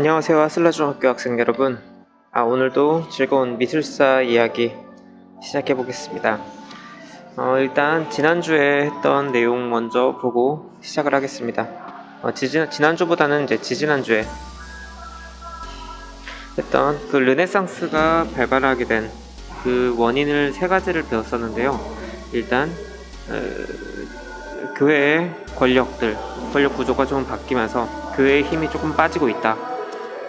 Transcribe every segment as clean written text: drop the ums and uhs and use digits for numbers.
안녕하세요. 슬라중학교 학생 여러분. 오늘도 즐거운 미술사 이야기 시작해 보겠습니다. 일단 지난주에 했던 내용 먼저 보고 시작을 하겠습니다. 지난주보다는 이제 지지난주에 했던 그 르네상스가 발발하게 된 그 원인을 세 가지를 배웠었는데요. 일단 교회의 권력 구조가 좀 바뀌면서 교회의 힘이 조금 빠지고 있다.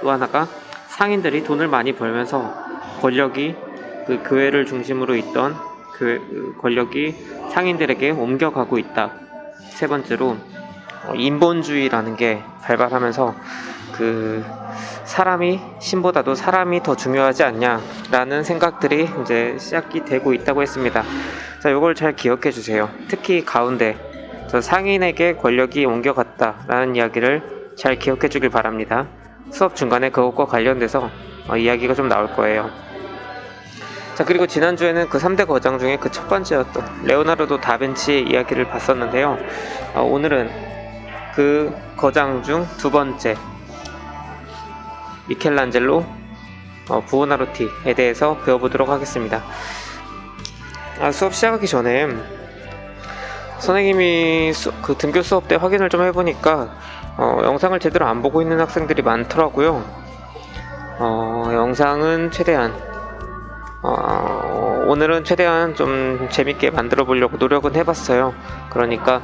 또 하나가 상인들이 돈을 많이 벌면서 권력이 그 교회를 중심으로 있던 권력이 상인들에게 옮겨가고 있다. 세 번째로 인본주의라는 게 발발하면서 그 사람이 신보다도 사람이 더 중요하지 않냐라는 생각들이 이제 시작이 되고 있다고 했습니다. 자, 이걸 잘 기억해 주세요. 특히 가운데 저 상인에게 권력이 옮겨갔다라는 이야기를 잘 기억해 주길 바랍니다. 수업 중간에 그것과 관련돼서 이야기가 좀 나올 거예요. 자, 그리고 지난주에는 그 3대 거장 중에 그 첫 번째였던 레오나르도 다빈치의 이야기를 봤었는데요. 오늘은 그 거장 중 두 번째 미켈란젤로 부오나로티에 대해서 배워보도록 하겠습니다. 수업 시작하기 전에 선생님이 그 등교 수업 때 확인을 좀 해보니까 영상을 제대로 안 보고 있는 학생들이 많더라고요. 영상은 최대한 오늘은 최대한 좀 재밌게 만들어 보려고 노력은 해봤어요. 그러니까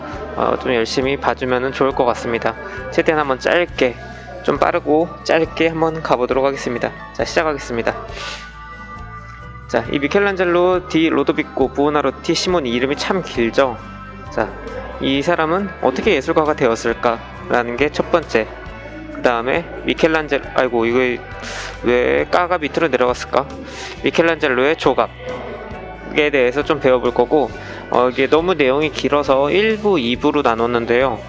좀 열심히 봐주면 좋을 것 같습니다. 최대한 한번 짧게, 좀 빠르고 짧게 한번 가보도록 하겠습니다. 자, 시작하겠습니다. 자, 이 미켈란젤로 디 로도비코 부오나로티 시모니, 이름이 참 길죠. 자, 이 사람은 어떻게 예술가가 되었을까라는 게 첫 번째. 그 다음에 이거 왜 까가 밑으로 내려갔을까? 미켈란젤로의 조각에 대해서 좀 배워볼 거고, 이게 너무 내용이 길어서 1부, 2부로 나눴는데요.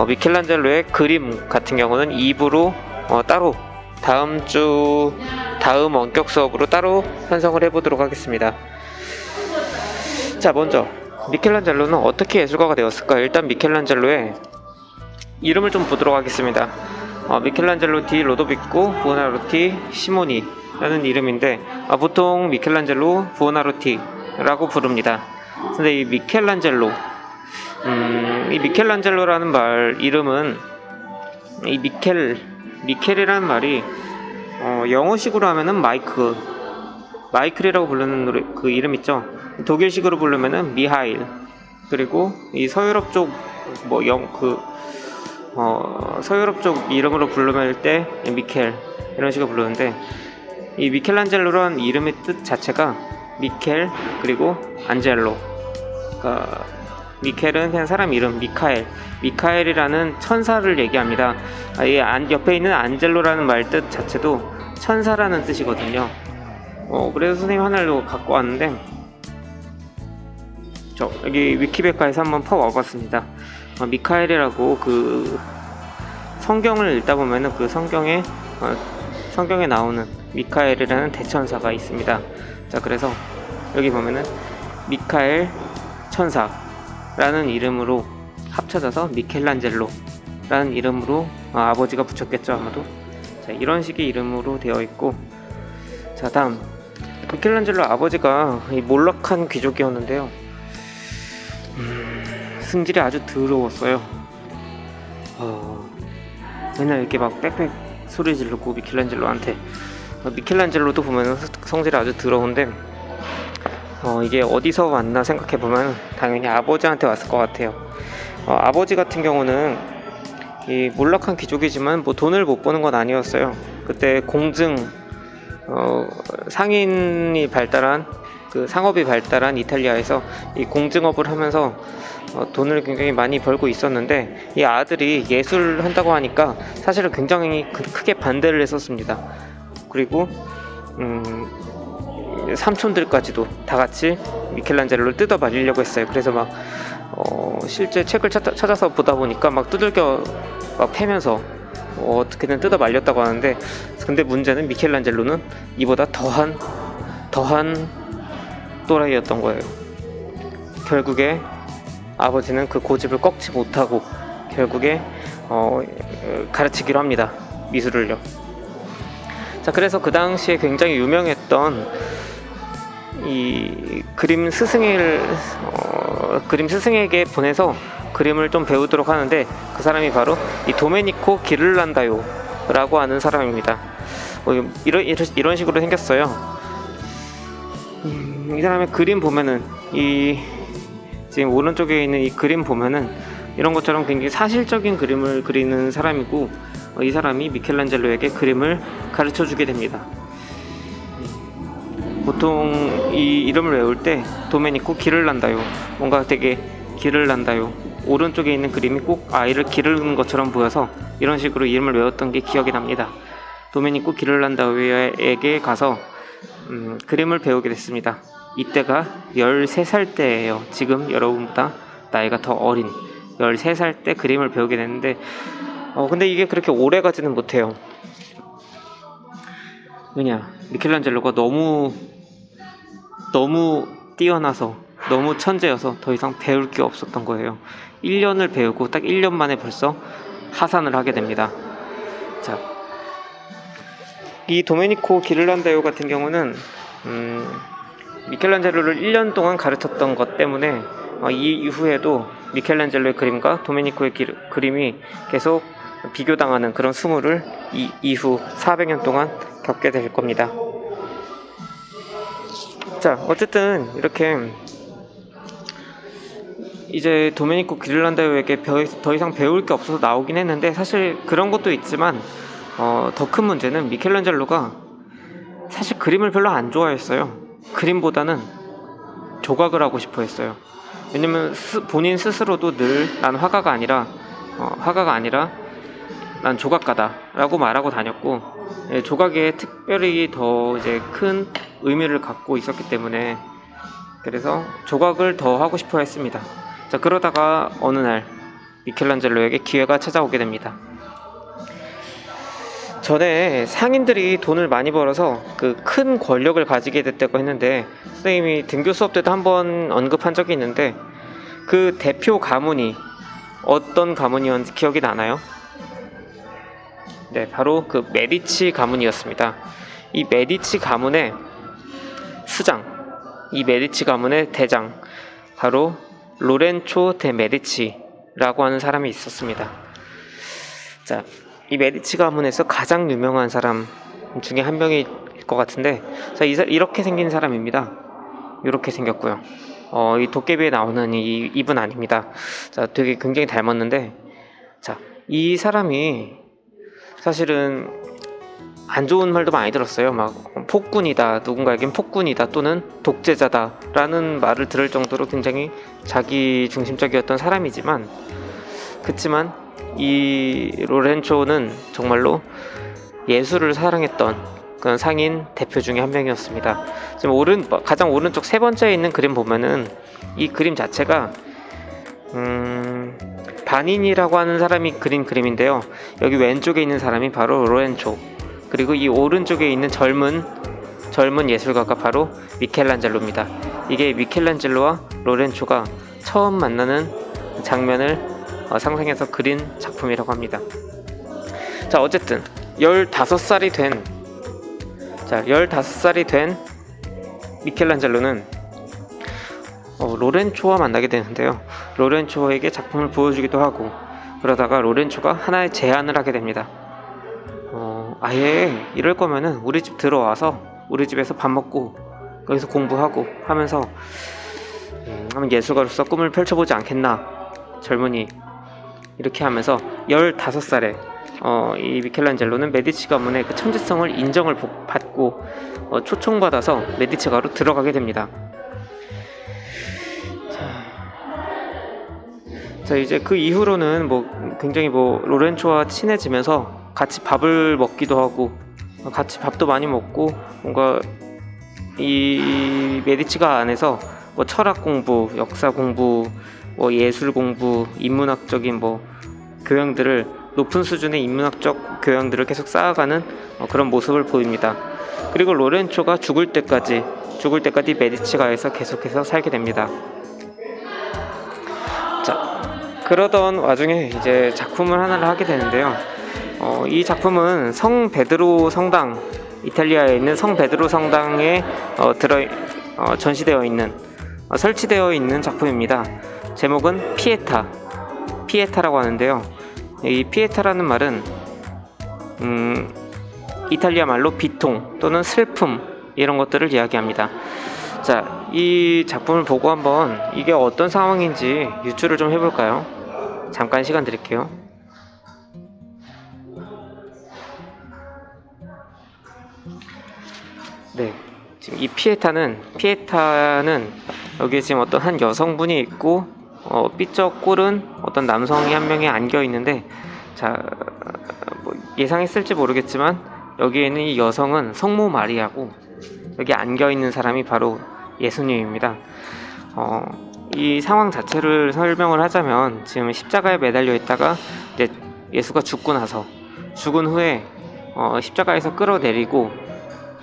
미켈란젤로의 그림 같은 경우는 2부로 따로 다음 원격 수업으로 따로 편성을 해보도록 하겠습니다. 자, 먼저 미켈란젤로는 어떻게 예술가가 되었을까? 일단 미켈란젤로의 이름을 좀 보도록 하겠습니다. 미켈란젤로 디 로도비코 부오나로티 시모니라는 이름인데 보통 미켈란젤로 부오나로티라고 부릅니다. 근데 이 미켈란젤로라는 말 이름은 이 미켈이라는 말이 영어식으로 하면은 마이클이라고 부르는 그 이름 있죠. 독일식으로 부르면은 미하일. 그리고 이 서유럽 쪽 서유럽 쪽 이름으로 부르면 때 미켈 이런 식으로 부르는데, 이 미켈란젤로라는 이름의 뜻 자체가 미켈 그리고 안젤로. 그러니까 미켈은 그냥 사람 이름, 미카엘이라는 천사를 얘기합니다. 이 옆에 있는 안젤로라는 말 뜻 자체도 천사라는 뜻이거든요. 그래서 선생님 하나를 갖고 왔는데, 여기 위키백과에서 한번 퍼와봤습니다. 미카엘이라고 그 성경을 읽다 보면은 그 성경에 나오는 미카엘이라는 대천사가 있습니다. 자, 그래서 여기 보면은 미카엘 천사라는 이름으로 합쳐져서 미켈란젤로라는 이름으로 아버지가 붙였겠죠, 아마도. 자, 이런 식의 이름으로 되어 있고, 자, 다음 미켈란젤로 아버지가 이 몰락한 귀족이었는데요. 승질이 아주 더러웠어요. 맨날 이렇게 막 빽빽 소리 지르고 미켈란젤로한테. 미켈란젤로도 보면 성질이 아주 더러운데, 이게 어디서 왔나 생각해보면 당연히 아버지한테 왔을 것 같아요. 아버지 같은 경우는 이 몰락한 귀족이지만 뭐 돈을 못 버는 건 아니었어요. 그때 상인이 발달한 상업이 발달한 이탈리아에서 이 공증업을 하면서 돈을 굉장히 많이 벌고 있었는데, 이 아들이 예술 한다고 하니까 사실은 굉장히 크게 반대를 했었습니다. 그리고 삼촌들까지도 다 같이 미켈란젤로를 뜯어 말리려고 했어요. 그래서 막 실제 책을 찾아서 보다 보니까 막 두들겨 막 패면서 어떻게든 뜯어 말렸다고 하는데, 근데 문제는 미켈란젤로는 이보다 더한 또라이였던 거예요. 결국에 아버지는 그 고집을 꺾지 못하고 결국에 가르치기로 합니다. 미술을요. 자, 그래서 그 당시에 굉장히 유명했던 이 그림 스승에게 보내서 그림을 좀 배우도록 하는데, 그 사람이 바로 이 도메니코 기를란다요라고 하는 사람입니다. 이런 식으로 생겼어요. 이 사람의 그림 보면은, 이 지금 오른쪽에 있는 이 그림 보면은 이런 것처럼 굉장히 사실적인 그림을 그리는 사람이고, 이 사람이 미켈란젤로에게 그림을 가르쳐 주게 됩니다. 보통 이 이름을 외울 때 도메니코 기를란다요, 뭔가 되게 기를란다요, 오른쪽에 있는 그림이 꼭 아이를 기르는 것처럼 보여서 이런 식으로 이름을 외웠던 게 기억이 납니다. 도메니코 기를란다요에게 가서 그림을 배우게 됐습니다. 이때가 13살 때예요. 지금 여러분보다 나이가 더 어린 13살 때 그림을 배우게 됐는데, 근데 이게 그렇게 오래 가지는 못해요. 왜냐, 미켈란젤로가 너무 뛰어나서, 너무 천재여서 더 이상 배울 게 없었던 거예요. 1년을 배우고 딱 1년 만에 벌써 하산을 하게 됩니다. 자, 이 도메니코 기를란다요 같은 경우는 미켈란젤로를 1년 동안 가르쳤던 것 때문에 이 이후에도 미켈란젤로의 그림과 도메니코의 그림이 계속 비교당하는 그런 수모를 이후 400년 동안 겪게 될 겁니다. 자, 어쨌든 이렇게 이제 도메니코 기를란다요에게 더 이상 배울 게 없어서 나오긴 했는데, 사실 그런 것도 있지만 더 큰 문제는 미켈란젤로가 사실 그림을 별로 안 좋아했어요. 그림보다는 조각을 하고 싶어 했어요. 왜냐면 본인 스스로도 늘 난 화가가 아니라 난 조각가다 라고 말하고 다녔고, 조각에 특별히 더 이제 큰 의미를 갖고 있었기 때문에, 그래서 조각을 더 하고 싶어 했습니다. 자, 그러다가 어느 날 미켈란젤로에게 기회가 찾아오게 됩니다. 전에 상인들이 돈을 많이 벌어서 그 큰 권력을 가지게 됐다고 했는데, 선생님이 등교 수업 때도 한번 언급한 적이 있는데, 그 대표 가문이 어떤 가문이었는지 기억이 나나요? 네, 바로 그 메디치 가문이었습니다. 이 메디치 가문의 수장, 이 메디치 가문의 대장, 바로 로렌초 데 메디치라고 하는 사람이 있었습니다. 자, 이 메디치 가문에서 가장 유명한 사람 중에 한 명일 것 같은데, 자, 이렇게 생긴 사람입니다. 이렇게 생겼고요. 이 도깨비에 나오는 이분 아닙니다. 자, 되게 굉장히 닮았는데, 자, 이 사람이 사실은 안 좋은 말도 많이 들었어요. 막 폭군이다, 누군가에겐 폭군이다, 또는 독재자다 라는 말을 들을 정도로 굉장히 자기 중심적이었던 사람이지만, 그치만 이 로렌초는 정말로 예술을 사랑했던 그런 상인 대표 중에 한 명이었습니다. 지금 가장 오른쪽 세 번째에 있는 그림 보면은 이 그림 자체가 바닌이라고 하는 사람이 그린 그림인데요. 여기 왼쪽에 있는 사람이 바로 로렌초, 그리고 이 오른쪽에 있는 젊은 예술가가 바로 미켈란젤로입니다. 이게 미켈란젤로와 로렌초가 처음 만나는 장면을 상상해서 그린 작품이라고 합니다. 자, 어쨌든 15살이 된 미켈란젤로는 로렌초와 만나게 되는데요. 로렌초에게 작품을 보여주기도 하고, 그러다가 로렌초가 하나의 제안을 하게 됩니다. 아예 이럴 거면은 우리 집 들어와서 우리 집에서 밥 먹고 여기서 공부하고 하면서 한번 예술가로서 꿈을 펼쳐보지 않겠나, 젊은이. 이렇게 하면서 15살에 이 미켈란젤로는 메디치 가문의 그 천재성을 인정을 받고 초청받아서 메디치 가로 들어가게 됩니다. 자, 이제 그 이후로는 굉장히 로렌초와 친해지면서 같이 밥을 먹기도 하고, 같이 밥도 많이 먹고, 뭔가 이 메디치가 안에서 철학 공부, 역사 공부, 예술 공부, 인문학적인 교양들을, 높은 수준의 인문학적 교양들을 계속 쌓아가는 그런 모습을 보입니다. 그리고 로렌초가 죽을 때까지 메디치가에서 계속해서 살게 됩니다. 자, 그러던 와중에 이제 작품을 하나를 하게 되는데요. 이 작품은 성 베드로 성당, 이탈리아에 있는 성 베드로 성당에 전시되어 있는 설치되어 있는 작품입니다. 제목은 피에타라고 하는데요. 이 피에타라는 말은 이탈리아 말로 비통 또는 슬픔 이런 것들을 이야기합니다. 자, 이 작품을 보고 한번 이게 어떤 상황인지 유추를 좀 해볼까요? 잠깐 시간 드릴게요. 네, 지금 이 피에타는 여기에 지금 어떤 한 여성분이 있고 삐쩍 꿇은 어떤 남성이 한 명이 안겨 있는데, 자, 뭐 예상했을지 모르겠지만 여기에는 이 여성은 성모 마리아고 여기 안겨 있는 사람이 바로 예수님입니다. 이 상황 자체를 설명을 하자면 지금 십자가에 매달려 있다가 이제 예수가 죽은 후에 십자가에서 끌어내리고,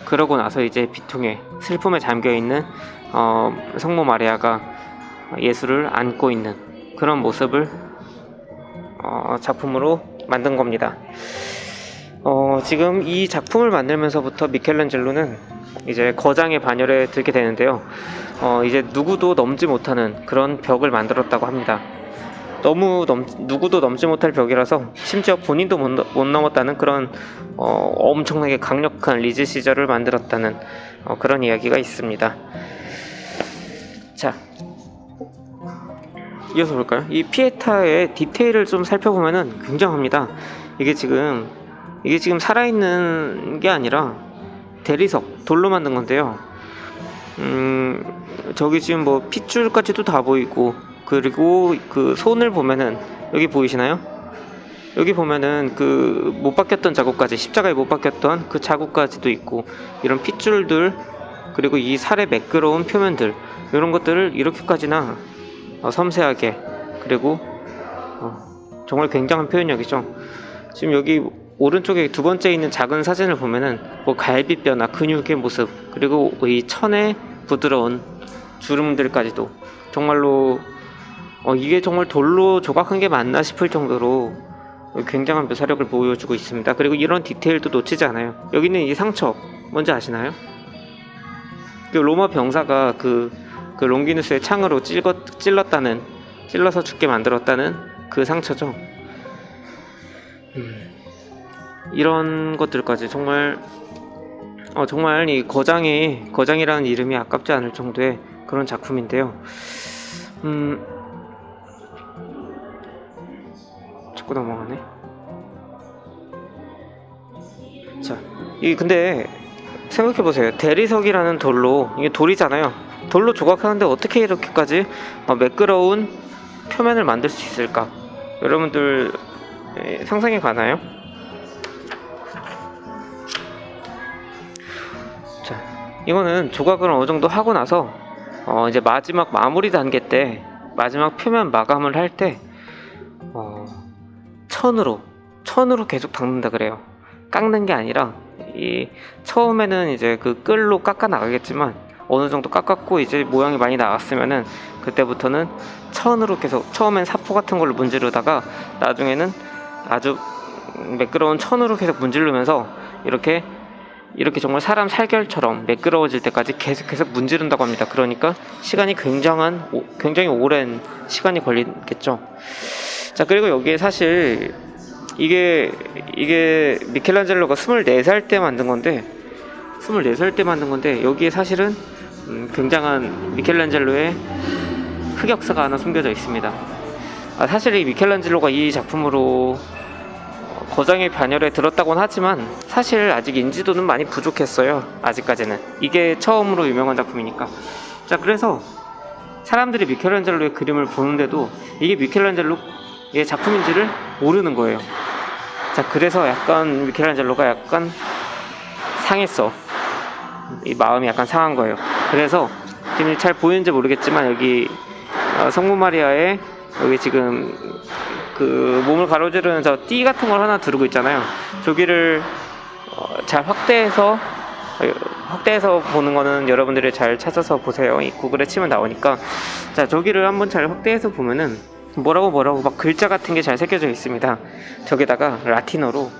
그러고 나서 이제 비통에 슬픔에 잠겨 있는 성모 마리아가 예수를 안고 있는 그런 모습을 작품으로 만든 겁니다. 지금 이 작품을 만들면서부터 미켈란젤로는 이제 거장의 반열에 들게 되는데요. 이제 누구도 넘지 못하는 그런 벽을 만들었다고 합니다. 누구도 넘지 못할 벽이라서 심지어 본인도 못 넘었다는 그런 엄청나게 강력한 리즈 시저를 만들었다는 그런 이야기가 있습니다. 자, 이어서 볼까요? 이 피에타의 디테일을 좀 살펴보면은 굉장합니다. 이게 지금 살아있는 게 아니라 대리석, 돌로 만든 건데요. 저기 지금 뭐 핏줄까지도 다 보이고, 그리고 그 손을 보면은 여기 보이시나요? 여기 보면은 그 못 박혔던 자국까지, 십자가에 못 박혔던 그 자국까지도 있고, 이런 핏줄들, 그리고 이 살의 매끄러운 표면들, 이런 것들을 이렇게까지나 섬세하게, 그리고 정말 굉장한 표현력이죠. 지금 여기 오른쪽에 두 번째 있는 작은 사진을 보면은 뭐 갈비뼈나 근육의 모습, 그리고 이 천의 부드러운 주름들까지도 정말로 이게 정말 돌로 조각한 게 맞나 싶을 정도로 굉장한 묘사력을 보여주고 있습니다. 그리고 이런 디테일도 놓치지 않아요. 여기는 이 상처 뭔지 아시나요? 그 로마 병사가 그 롱기누스의 창으로 찔러서 죽게 만들었다는 그 상처죠. 이런 것들까지 정말 이 거장이라는 이름이 아깝지 않을 정도의 그런 작품인데요. 자꾸 넘어가네. 자, 근데 생각해보세요. 대리석이라는 돌로, 이게 돌이잖아요. 돌로 조각하는데 어떻게 이렇게까지 매끄러운 표면을 만들 수 있을까? 여러분들 상상이 가나요? 자, 이거는 조각을 어느 정도 하고 나서 이제 마지막 마무리 단계 때, 마지막 표면 마감을 할 때 천으로 계속 닦는다 그래요. 깎는 게 아니라 처음에는 이제 그 끌로 깎아 나가겠지만 어느 정도 깎았고 이제 모양이 많이 나왔으면은 그때부터는 천으로 계속, 처음엔 사포 같은 걸로 문지르다가 나중에는 아주 매끄러운 천으로 계속 문지르면서 이렇게 정말 사람 살결처럼 매끄러워질 때까지 계속 문지른다고 합니다. 그러니까 시간이 굉장히 오랜 시간이 걸리겠죠. 자, 그리고 여기에 사실 이게 미켈란젤로가 24살 때 만든 건데, 여기에 사실은 굉장한 미켈란젤로의 흑역사가 하나 숨겨져 있습니다. 사실 이 미켈란젤로가 이 작품으로 거장의 반열에 들었다고는 하지만 사실 아직 인지도는 많이 부족했어요. 아직까지는. 이게 처음으로 유명한 작품이니까. 자, 그래서 사람들이 미켈란젤로의 그림을 보는데도 이게 미켈란젤로의 작품인지를 모르는 거예요. 자, 그래서 약간 미켈란젤로가 약간 상했어. 이 마음이 약간 상한 거예요. 그래서 지금 잘 보이는지 모르겠지만 여기 성모 마리아의 여기 지금 그 몸을 가로지르는 저 띠 같은 걸 하나 두르고 있잖아요. 저기를 잘 확대해서 보는 거는 여러분들이 잘 찾아서 보세요. 이 구글에 치면 나오니까. 자, 저기를 한번 잘 확대해서 보면은 뭐라고 막 글자 같은 게 잘 새겨져 있습니다. 저기다가 라틴어로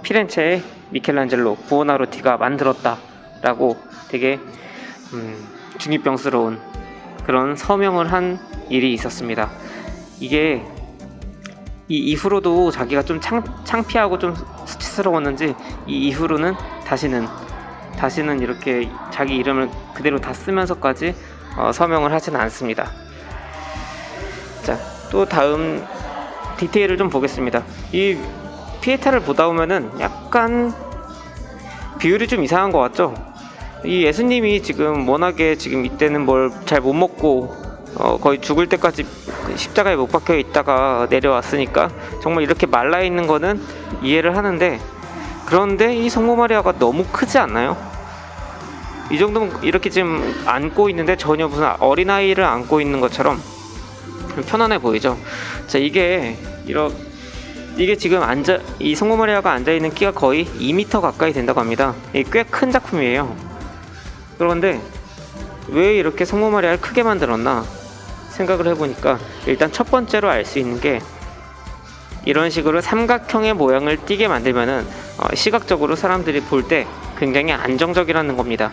피렌체의 미켈란젤로 부오나로티가 만들었다라고 되게 중이병스러운 그런 서명을 한 일이 있었습니다. 이게 이 이후로도 자기가 좀 창피하고 좀 수치스러웠는지 이 이후로는 다시는 이렇게 자기 이름을 그대로 다 쓰면서까지 서명을 하지는 않습니다. 자, 또 다음 디테일을 좀 보겠습니다. 이 피에타를 보다 보면은 약간 비율이 좀 이상한 것 같죠? 이 예수님이 지금 워낙에 지금 이때는 뭘 잘 못 먹고 거의 죽을 때까지 십자가에 못 박혀 있다가 내려왔으니까 정말 이렇게 말라 있는 거는 이해를 하는데, 그런데 이 성모 마리아가 너무 크지 않나요? 이 정도면 이렇게 지금 안고 있는데 전혀 무슨 어린아이를 안고 있는 것처럼 편안해 보이죠? 자, 이게 지금 이 성모 마리아가 앉아있는 키가 거의 2m 가까이 된다고 합니다. 이게 꽤 큰 작품이에요. 그런데 왜 이렇게 성모 마리아를 크게 만들었나 생각을 해보니까, 일단 첫 번째로 알 수 있는 게, 이런 식으로 삼각형의 모양을 띠게 만들면은 시각적으로 사람들이 볼 때 굉장히 안정적이라는 겁니다.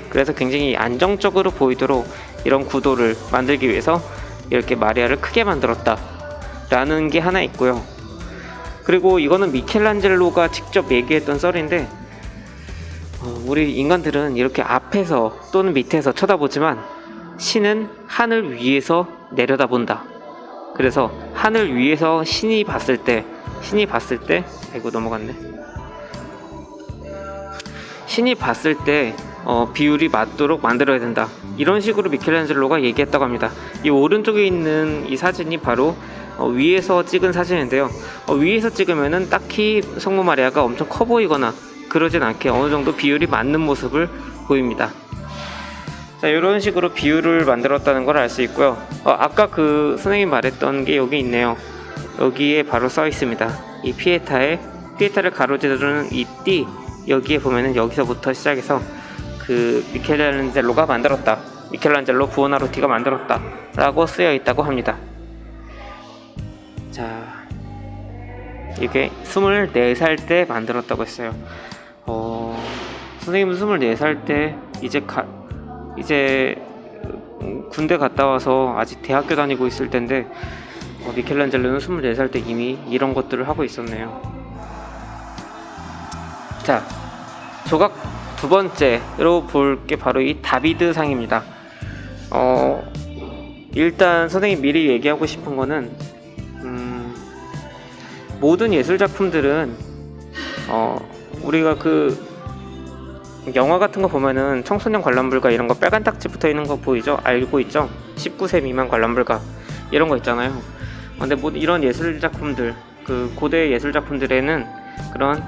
그래서 굉장히 안정적으로 보이도록 이런 구도를 만들기 위해서 이렇게 마리아를 크게 만들었다 라는 게 하나 있고요. 그리고 이거는 미켈란젤로가 직접 얘기했던 썰인데, 우리 인간들은 이렇게 앞에서 또는 밑에서 쳐다보지만 신은 하늘 위에서 내려다본다. 그래서 하늘 위에서 신이 봤을 때 아이고 넘어갔네. 신이 봤을 때 비율이 맞도록 만들어야 된다. 이런 식으로 미켈란젤로가 얘기했다고 합니다. 이 오른쪽에 있는 이 사진이 바로 위에서 찍은 사진인데요. 위에서 찍으면은 딱히 성모 마리아가 엄청 커 보이거나 그러진 않게 어느 정도 비율이 맞는 모습을 보입니다. 자, 이런 식으로 비율을 만들었다는 걸 알 수 있고요. 아까 그 선생님이 말했던 게 여기 있네요. 여기에 바로 써 있습니다. 이 피에타를 가로지르는 이 띠, 여기에 보면은 여기서부터 시작해서 그 미켈란젤로가 만들었다, 미켈란젤로 부오나로티가 만들었다 라고 쓰여 있다고 합니다. 자, 이게 24살 때 만들었다고 했어요. 선생님은 24살 때 이제 군대 갔다 와서 아직 대학교 다니고 있을 텐데, 미켈란젤로는 24살 때 이미 이런 것들을 하고 있었네요. 자, 조각 두 번째로 볼 게 바로 이 다비드 상입니다. 일단 선생님이 미리 얘기하고 싶은 거는, 모든 예술 작품들은 우리가 그 영화 같은 거 보면은 청소년 관람불가 이런 거 빨간 딱지 붙어 있는 거 보이죠? 알고 있죠? 19세 미만 관람불가 이런 거 있잖아요. 근데 뭐 이런 예술 작품들, 그 고대 예술 작품들에는 그런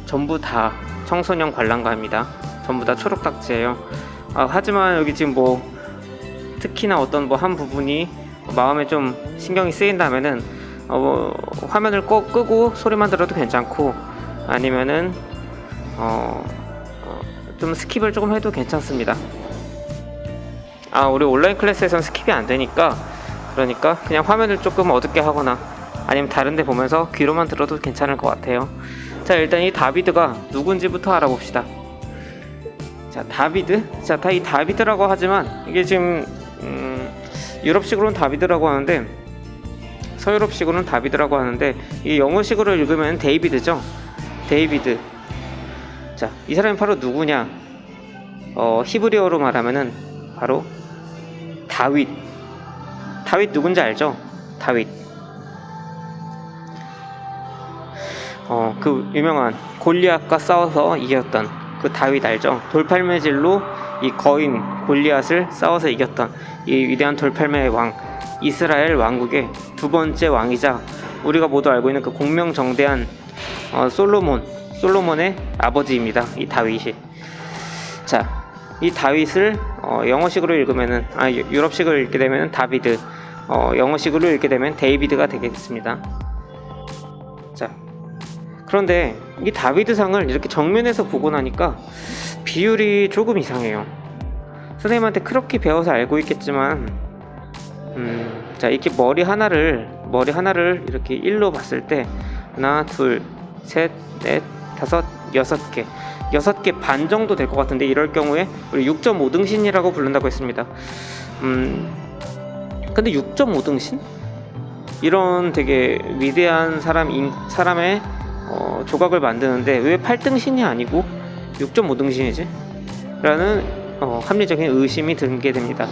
전부 다 청소년 관람가입니다. 전부 다 초록 딱지예요. 하지만 여기 지금 특히나 어떤 한 부분이 마음에 좀 신경이 쓰인다면은 화면을 끄고 소리만 들어도 괜찮고, 아니면은 좀 스킵을 조금 해도 괜찮습니다. 우리 온라인 클래스에서는 스킵이 안 되니까, 그러니까 그냥 화면을 조금 어둡게 하거나 아니면 다른 데 보면서 귀로만 들어도 괜찮을 것 같아요. 자, 일단 이 다비드가 누군지부터 알아봅시다. 자, 이 다비드라고 하지만 이게 지금 유럽식으로는 다비드라고 하는데, 서유럽식으로는 다비드라고 하는데, 이 영어식으로 읽으면 데이비드죠. 데이비드. 자, 이 사람이 바로 누구냐? 히브리어로 말하면은 바로 다윗. 다윗 누군지 알죠? 다윗. 그 유명한 골리앗과 싸워서 이겼던 그 다윗 알죠? 돌팔매질로 이 거인 골리앗을 싸워서 이겼던 이 위대한 돌팔매의 왕, 이스라엘 왕국의 두 번째 왕이자 우리가 모두 알고 있는 그 공명정대한 솔로몬의 아버지입니다. 이 다윗이. 자, 이 다윗을 영어식으로 읽으면은 유럽식으로 읽게 되면은 다비드, 영어식으로 읽게 되면 데이비드가 되겠습니다. 자, 그런데 이 다비드상을 이렇게 정면에서 보고 나니까 비율이 조금 이상해요. 선생님한테 그렇게 배워서 알고 있겠지만, 자, 이렇게 머리 하나를 이렇게 1로 봤을 때 하나, 둘, 셋, 넷, 다섯, 6개 반 정도 될 것 같은데, 이럴 경우에 우리 6.5등신이라고 부른다고 했습니다. 근데 6.5등신? 이런 되게 위대한 사람의 조각을 만드는데 왜 8등신이 아니고 6.5등신이지? 라는 합리적인 의심이 들게 됩니다.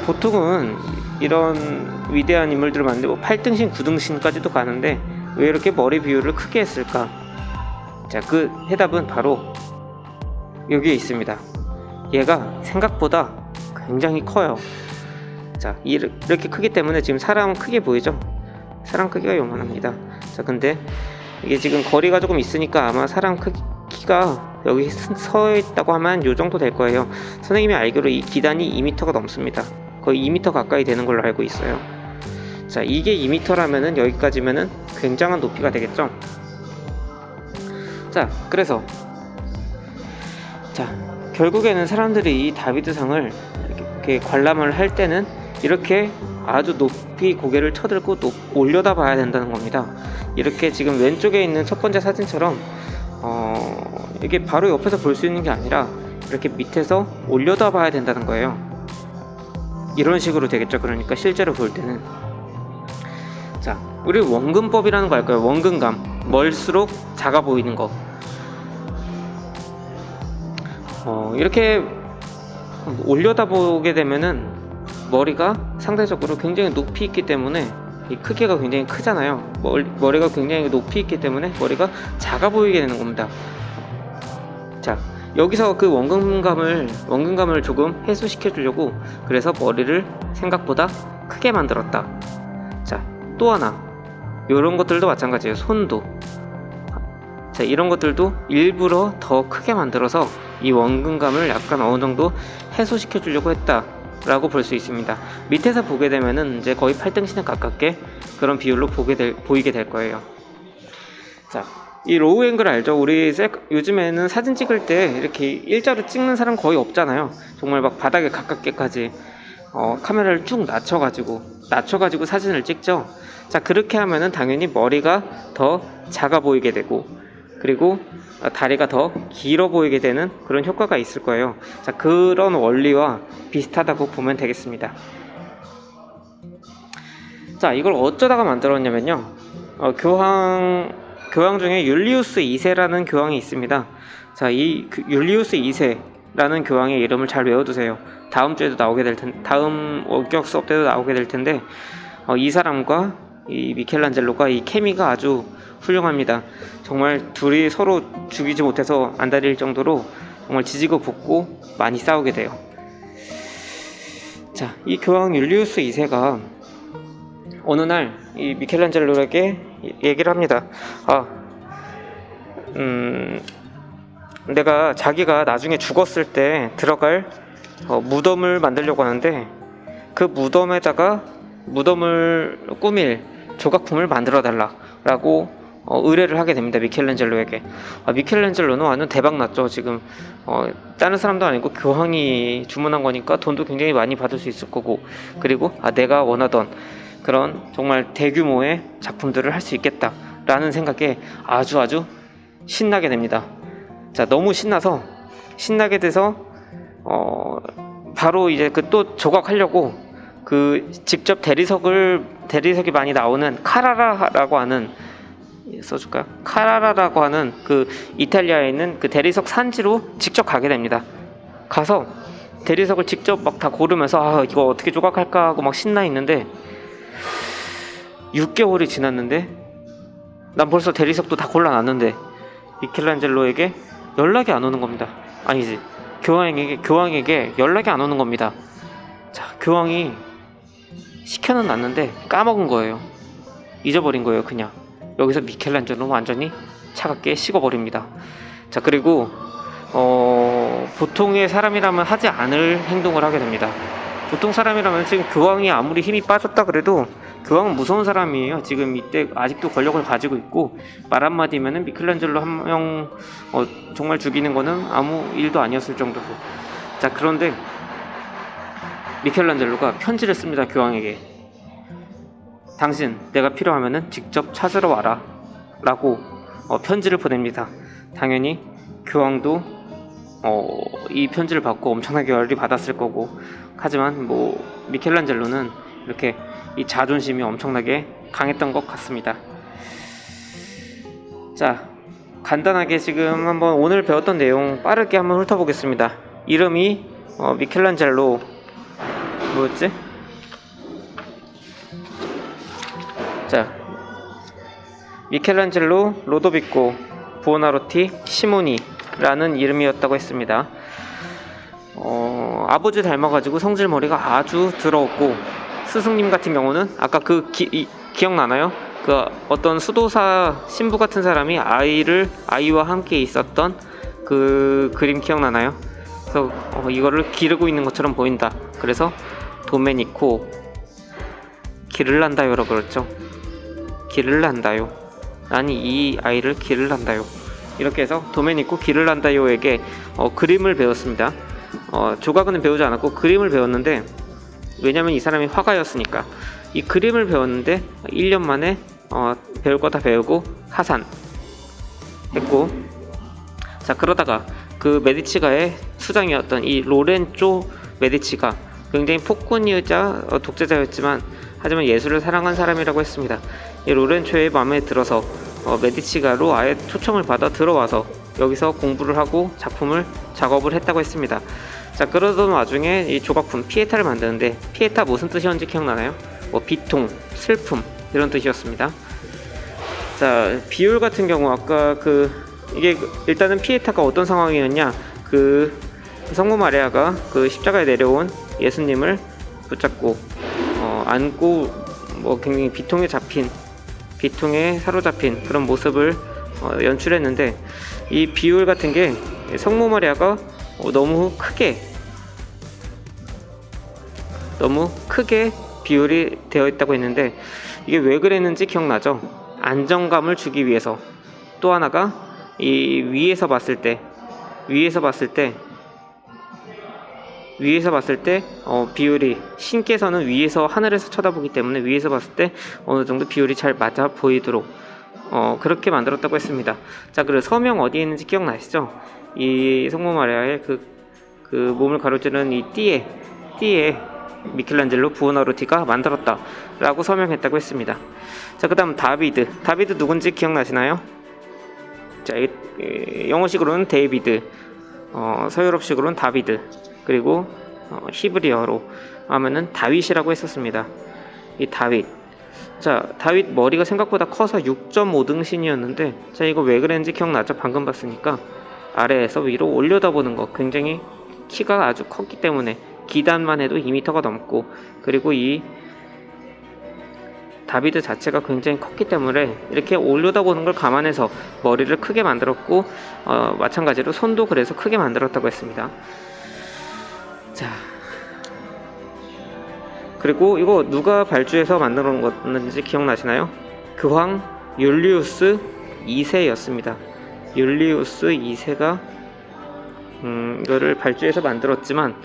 보통은 이런 위대한 인물들을 만드는데 뭐 8등신, 9등신까지도 가는데 왜 이렇게 머리 비율을 크게 했을까? 자, 그 해답은 바로 여기에 있습니다. 얘가 생각보다 굉장히 커요. 자, 이렇게 크기 때문에 지금 사람 크게 보이죠? 사람 크기가 요만합니다. 자, 근데 이게 지금 거리가 조금 있으니까 아마 사람 키가 여기 서 있다고 하면 요 정도 될 거예요. 선생님이 알기로 이 기단이 2m가 넘습니다. 거의 2m 가까이 되는 걸로 알고 있어요. 자, 이게 2m라면은 여기까지면은 굉장한 높이가 되겠죠? 자, 그래서 결국에는 사람들이 이 다비드상을 이렇게 관람을 할 때는 이렇게 아주 높이 고개를 쳐들고 올려다 봐야 된다는 겁니다. 이렇게 지금 왼쪽에 있는 첫 번째 사진처럼 이게 바로 옆에서 볼 수 있는 게 아니라 이렇게 밑에서 올려다 봐야 된다는 거예요. 이런 식으로 되겠죠. 그러니까 실제로 볼 때는. 자, 우리 원근법이라는 거 할까요? 원근감. 멀수록 작아 보이는 거. 이렇게 올려다 보게 되면은 머리가 상대적으로 굉장히 높이 있기 때문에 이 크기가 굉장히 크잖아요. 머리가 굉장히 높이 있기 때문에 머리가 작아 보이게 되는 겁니다. 자, 여기서 그 원근감을 조금 해소시켜 주려고 그래서 머리를 생각보다 크게 만들었다. 자, 또 하나, 이런 것들도 마찬가지예요. 손도. 자, 이런 것들도 일부러 더 크게 만들어서 이 원근감을 약간 어느 정도 해소시켜 주려고 했다 라고 볼 수 있습니다. 밑에서 보게 되면은 이제 거의 8등신에 가깝게 그런 비율로 보이게 될 거예요. 자, 이 로우 앵글 알죠? 우리 요즘에는 사진 찍을 때 이렇게 일자로 찍는 사람 거의 없잖아요. 정말 막 바닥에 가깝게까지 카메라를 쭉 낮춰가지고 사진을 찍죠. 자, 그렇게 하면은 당연히 머리가 더 작아 보이게 되고, 그리고 다리가 더 길어 보이게 되는 그런 효과가 있을 거예요. 자, 그런 원리와 비슷하다고 보면 되겠습니다. 자, 이걸 어쩌다가 만들었냐면요, 교황 중에 율리우스 2세라는 교황이 있습니다. 자, 율리우스 2세라는 교황의 이름을 잘 외워두세요. 다음 주에도 나오게 될 텐데, 다음 원격 수업 때도 나오게 될 텐데, 이 사람과 이 미켈란젤로가 이 케미가 아주 훌륭합니다. 정말 둘이 서로 죽이지 못해서 안달릴 정도로 정말 지지고 볶고 많이 싸우게 돼요. 자, 이 교황 율리우스 2세가 어느 날 이 미켈란젤로에게 얘기를 합니다. 내가 자기가 나중에 죽었을 때 들어갈 무덤을 만들려고 하는데 그 무덤을 꾸밀 조각품을 만들어 달라라고 의뢰를 하게 됩니다. 미켈란젤로에게. 미켈란젤로는 완전 대박 났죠. 지금 다른 사람도 아니고 교황이 주문한 거니까 돈도 굉장히 많이 받을 수 있을 거고, 그리고 내가 원하던 그런 정말 대규모의 작품들을 할 수 있겠다라는 생각에 아주 신나게 됩니다. 자, 너무 신나게 돼서 바로 이제 그 또 조각하려고 그 직접 대리석이 많이 나오는 카라라라고 하는, 써줄까요? 카라라라고 하는 그 이탈리아에 있는 그 대리석 산지로 직접 가게 됩니다. 가서 대리석을 직접 막 다 고르면서 이거 어떻게 조각할까 하고 막 신나 있는데 6개월이 지났는데 난 벌써 대리석도 다 골라놨는데 미켈란젤로에게 연락이 안 오는 겁니다. 아니지, 교황에게 연락이 안 오는 겁니다. 자, 교황이 시켜는 놨는데 까먹은 거예요. 잊어버린 거예요. 그냥 여기서 미켈란젤로는 완전히 차갑게 식어버립니다. 자, 그리고 보통의 사람이라면 하지 않을 행동을 하게 됩니다. 보통 사람이라면 지금 교황이 아무리 힘이 빠졌다 그래도 교황은 무서운 사람이에요. 지금 이때 아직도 권력을 가지고 있고 말 한마디면은 미켈란젤로 한 명 정말 죽이는 거는 아무 일도 아니었을 정도고. 자, 그런데 미켈란젤로가 편지를 씁니다. 교황에게. 당신 내가 필요하면은 직접 찾으러 와라 라고 편지를 보냅니다. 당연히 교황도 이 편지를 받고 엄청나게 열이 받았을 거고, 하지만 뭐 미켈란젤로는 이렇게 이 자존심이 엄청나게 강했던 것 같습니다. 자, 간단하게 지금 한번 오늘 배웠던 내용 빠르게 한번 훑어보겠습니다. 이름이 미켈란젤로 뭐였지? 자, 미켈란젤로 로도비코 부오나로티 시모니라는 이름이었다고 했습니다. 아버지 닮아가지고 성질머리가 아주 더러웠고, 스승님 같은 경우는 아까 기억나나요? 그 어떤 수도사 신부 같은 사람이 아이와 함께 있었던 그 그림 기억나나요? 그래서 이거를 기르고 있는 것처럼 보인다. 그래서 도메니코 기를란다요라고 그랬죠. 기를란다요. 아니, 이 아이를 기를란다요. 이렇게 해서 도메니코 기를란다요에게 그림을 배웠습니다. 조각은 배우지 않았고 그림을 배웠는데, 왜냐면 이 사람이 화가였으니까. 이 그림을 배웠는데 1년 만에 배울 거 다 배우고 하산했고, 자, 그러다가 그 메디치가의 수장이었던 이 로렌조 메디치가 굉장히 폭군이자 독재자였지만, 하지만 예술을 사랑한 사람이라고 했습니다. 이 로렌초의 마음에 들어서 메디치가로 아예 초청을 받아 들어와서 여기서 공부를 하고 작업을 했다고 했습니다. 자, 그러던 와중에 이 조각품 피에타를 만드는데, 피에타 무슨 뜻이었는지 기억나나요? 비통, 슬픔 이런 뜻이었습니다. 자, 비율 같은 경우 아까 이게 일단은 피에타가 어떤 상황이었냐, 성모 마리아가 십자가에 내려온 예수님을 붙잡고 안고 굉장히 비통에 사로잡힌 그런 모습을 연출했는데, 이 비율 같은 게 성모 마리아가 너무 크게 비율이 되어 있다고 했는데, 이게 왜 그랬는지 기억나죠? 안정감을 주기 위해서. 또 하나가 이 위에서 봤을 때 비율이, 신께서는 위에서 하늘에서 쳐다보기 때문에 위에서 봤을 때 어느 정도 비율이 잘 맞아 보이도록 그렇게 만들었다고 했습니다. 자, 그리고 서명 어디에 있는지 기억나시죠? 이 성모 마리아의 그 몸을 가로지르는 이 띠에 미켈란젤로 부오나로티가 만들었다라고 서명했다고 했습니다. 자, 그 다음 다비드 누군지 기억나시나요? 자, 영어식으로는 데이비드, 서유럽식으로는 다비드, 그리고 히브리어로 하면은 다윗이라고 했었습니다. 이 다윗. 자, 다윗 머리가 생각보다 커서 6.5등신이었는데, 자, 이거 왜 그랬는지 기억나죠? 방금 봤으니까 아래에서 위로 올려다보는 거, 굉장히 키가 아주 컸기 때문에 기단만 해도 2m가 넘고, 그리고 이 다비드 자체가 굉장히 컸기 때문에 이렇게 올려다보는 걸 감안해서 머리를 크게 만들었고, 마찬가지로 손도 그래서 크게 만들었다고 했습니다. 자, 그리고 이거 누가 발주해서 만들어 놓은 건지 기억나시나요? 교황 율리우스 2세였습니다. 율리우스 2세가 이거를 발주해서 만들었지만,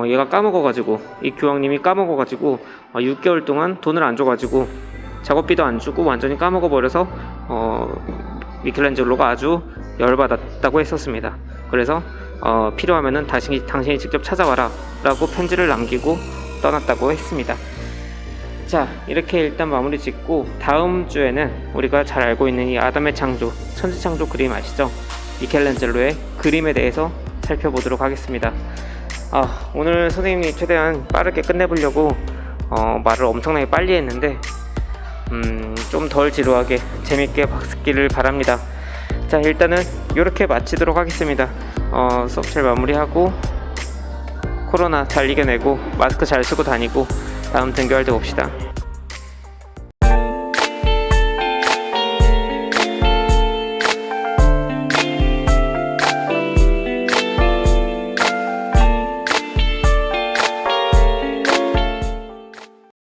얘가 까먹어가지고, 이 교황님이 까먹어가지고 6개월 동안 돈을 안 줘가지고 작업비도 안 주고 완전히 까먹어버려서 미켈란젤로가 아주 열받았다고 했었습니다. 그래서 필요하면은 당신이 직접 찾아와라 라고 편지를 남기고 떠났다고 했습니다. 자, 이렇게 일단 마무리 짓고, 다음 주에는 우리가 잘 알고 있는 이 아담의 창조, 천지창조 그림 아시죠? 미켈란젤로의 그림에 대해서 살펴보도록 하겠습니다. 오늘 선생님이 최대한 빠르게 끝내보려고 말을 엄청나게 빨리 했는데, 좀 덜 지루하게 재밌게 봤기를 바랍니다. 자, 일단은 이렇게 마치도록 하겠습니다. 수업 잘 마무리하고 코로나 잘 이겨내고 마스크 잘 쓰고 다니고 다음 등교할 때 봅시다.